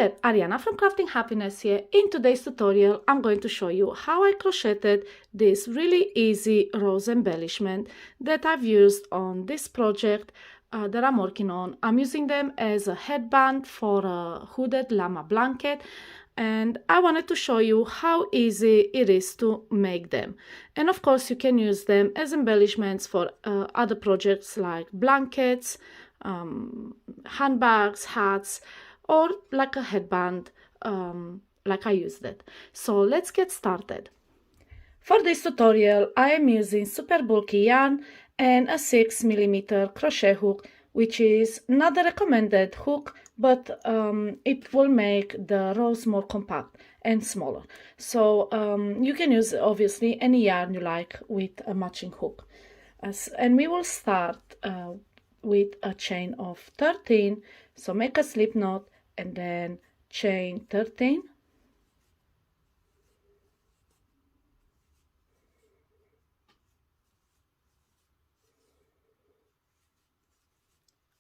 there, Ariana from Crafting Happiness here. In today's tutorial, I'm going to show you how I crocheted this really easy rose embellishment that I've used on this project that I'm working on. I'm using them as a headband for a hooded llama blanket, and I wanted to show you how easy it is to make them. And of course, you can use them as embellishments for other projects like blankets, handbags, hats, or like a headband like I used it. So let's get started. For this tutorial I am using super bulky yarn and a 6mm crochet hook, which is not the recommended hook, but it will make the rose more compact and smaller. So you can use obviously any yarn you like with a matching hook. And we will start with a chain of 13. So make a slip knot and then chain 13.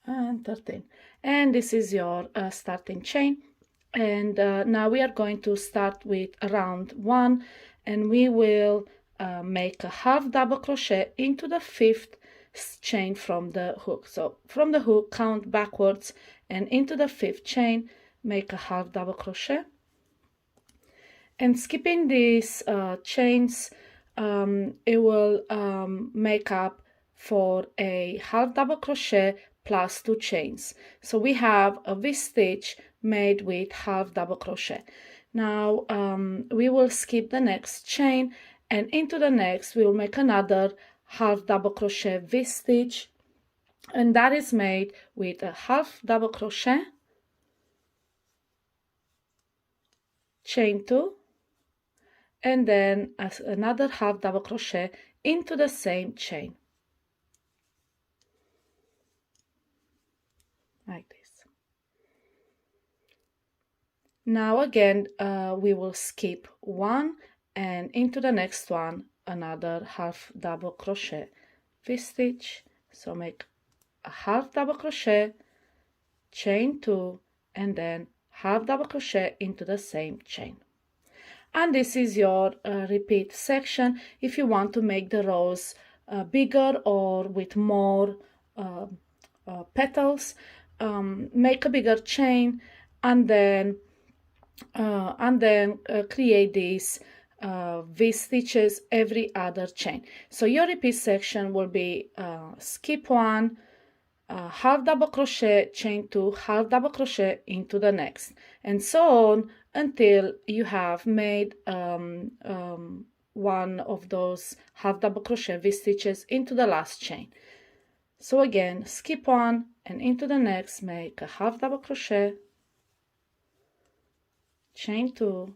And 13. And this is your starting chain. And now we are going to start with round 1, and we will make a half double crochet into the 5th chain from the hook. So from the hook, count backwards and into the 5th chain, make a half double crochet. And skipping these chains, it will make up for a half double crochet plus 2 chains. So we have a V-stitch made with half double crochet. Now we will skip the next chain, and into the next we will make another half double crochet V-stitch, and that is made with a half double crochet, chain 2, and then another half double crochet into the same chain, like this. Now again we will skip 1, and into the next one another half double crochet V-stitch. So make a half double crochet, chain 2, and then half double crochet into the same chain. And this is your repeat section. If you want to make the rose bigger or with more petals, make a bigger chain, and then create these V-stitches every other chain. So your repeat section will be skip 1, half double crochet, chain 2, half double crochet into the next, and so on until you have made one of those half double crochet V-stitches into the last chain. So again, skip 1 and into the next make a half double crochet, chain 2,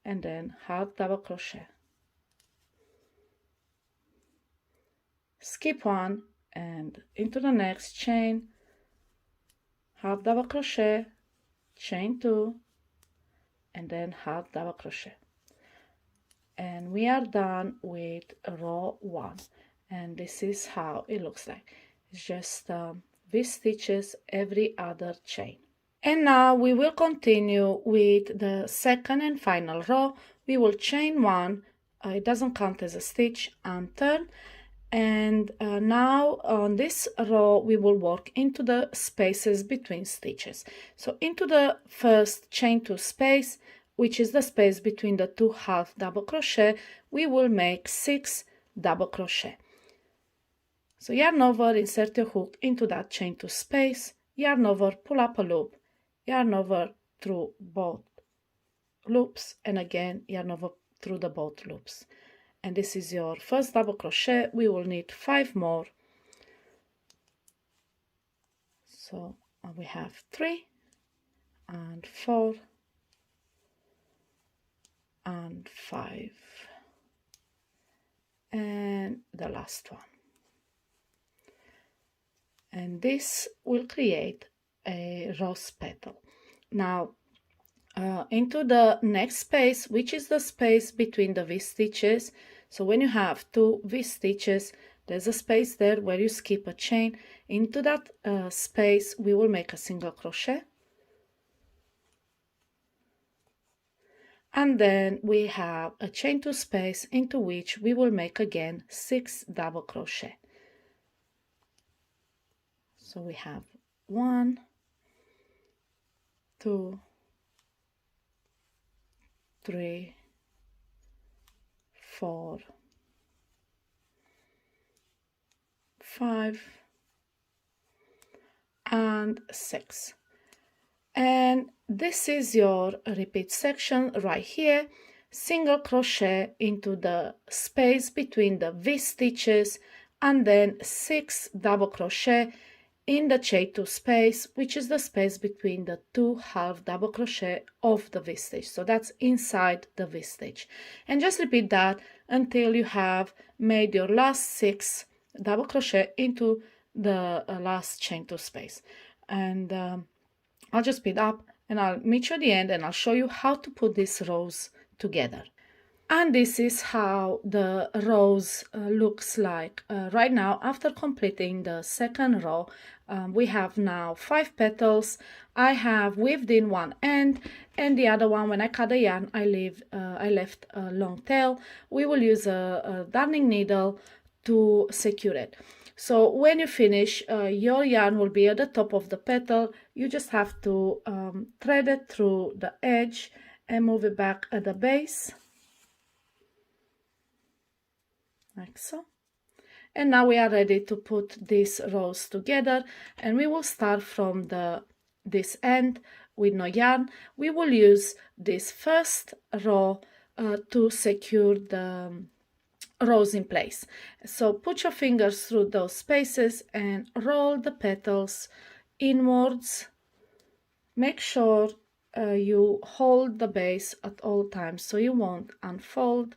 and then half double crochet. Skip 1 and into the next chain, half double crochet, chain 2, and then half double crochet. And we are done with row 1, and this is how it looks like. It's just V-stitches every other chain. And now we will continue with the second and final row. We will chain 1, it doesn't count as a stitch, and turn. And now on this row we will work into the spaces between stitches. So into the first chain 2 space, which is the space between the 2 half double crochet, we will make 6 double crochet. So yarn over, insert your hook into that chain 2 space, yarn over, pull up a loop, yarn over through both loops, and again yarn over through the both loops. And this is your first double crochet. We will need 5 more. So we have 3 and 4 and 5 and the last one. And this will create a rose petal. Now into the next space, which is the space between the V-stitches. So when you have 2 V-stitches, there's a space there where you skip a chain. Into that space we will make a single crochet, And then we have a chain 2 space into which we will make again 6 double crochet. So we have 1, 2, 3, 4, 5, and 6. And this is your repeat section right here. Single crochet into the space between the V stitches and then 6 double crochet in the chain 2 space, which is the space between the 2 half double crochet of the V stitch. So that's inside the V stitch. And just repeat that until you have made your last 6 double crochet into the last chain 2 space. And I'll just speed up and I'll meet you at the end and I'll show you how to put these rows together. And this is how the rows looks like right now. After completing the second row, we have now 5 petals. I have weaved in one end, and the other one, when I cut the yarn, I left a long tail. We will use a darning needle to secure it. So when you finish, your yarn will be at the top of the petal. You just have to thread it through the edge and move it back at the base, like so. And now we are ready to put these rows together, and we will start from this end with no yarn. We will use this first row to secure the rows in place. So put your fingers through those spaces and roll the petals inwards. Make sure you hold the base at all times so you won't unfold.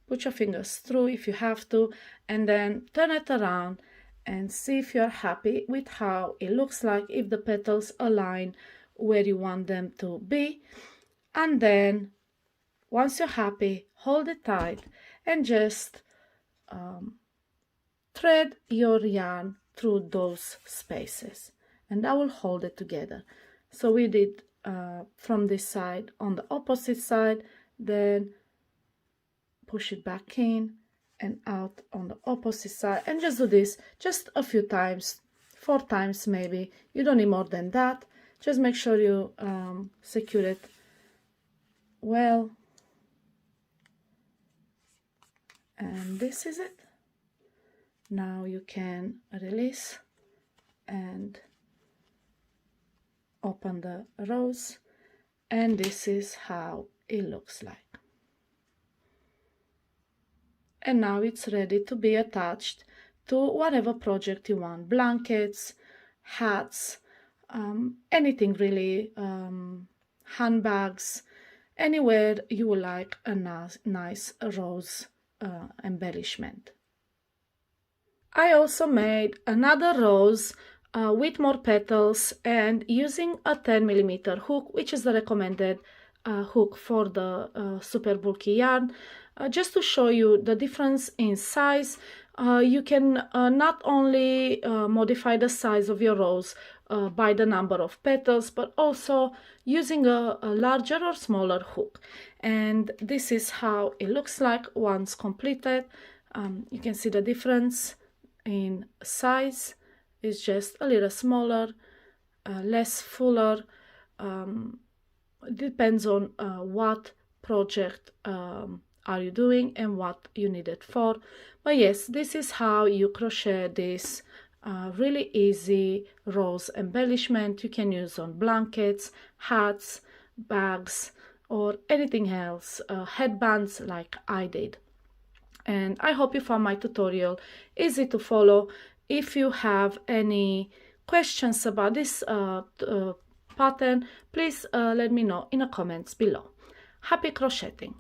Put your fingers through if you have to, and then turn it around and see if you're happy with how it looks like, if the petals align where you want them to be. And then once you're happy, hold it tight and just thread your yarn through those spaces, and that will hold it together. So we did from this side on the opposite side, then push it back in and out on the opposite side, and just do this just a few times, 4 times maybe. You don't need more than that. Just make sure you secure it well. And this is it. Now you can release and open the rows, and this is how it looks like. And now it's ready to be attached to whatever project you want. Blankets, hats, anything really, handbags, anywhere you would like a nice rose embellishment. I also made another rose with more petals and using a 10mm hook, which is the recommended hook for the super bulky yarn. Just to show you the difference in size, you can not only modify the size of your rose by the number of petals, but also using a larger or smaller hook. And this is how it looks like once completed. You can see the difference in size. It's just a little smaller, less fuller. Depends on what project are you doing and what you need it for. But yes, this is how you crochet this really easy rose embellishment. You can use on blankets, hats, bags, or anything else, headbands like I did. And I hope you found my tutorial easy to follow. If you have any questions about this pattern, please let me know in the comments below. Happy crocheting!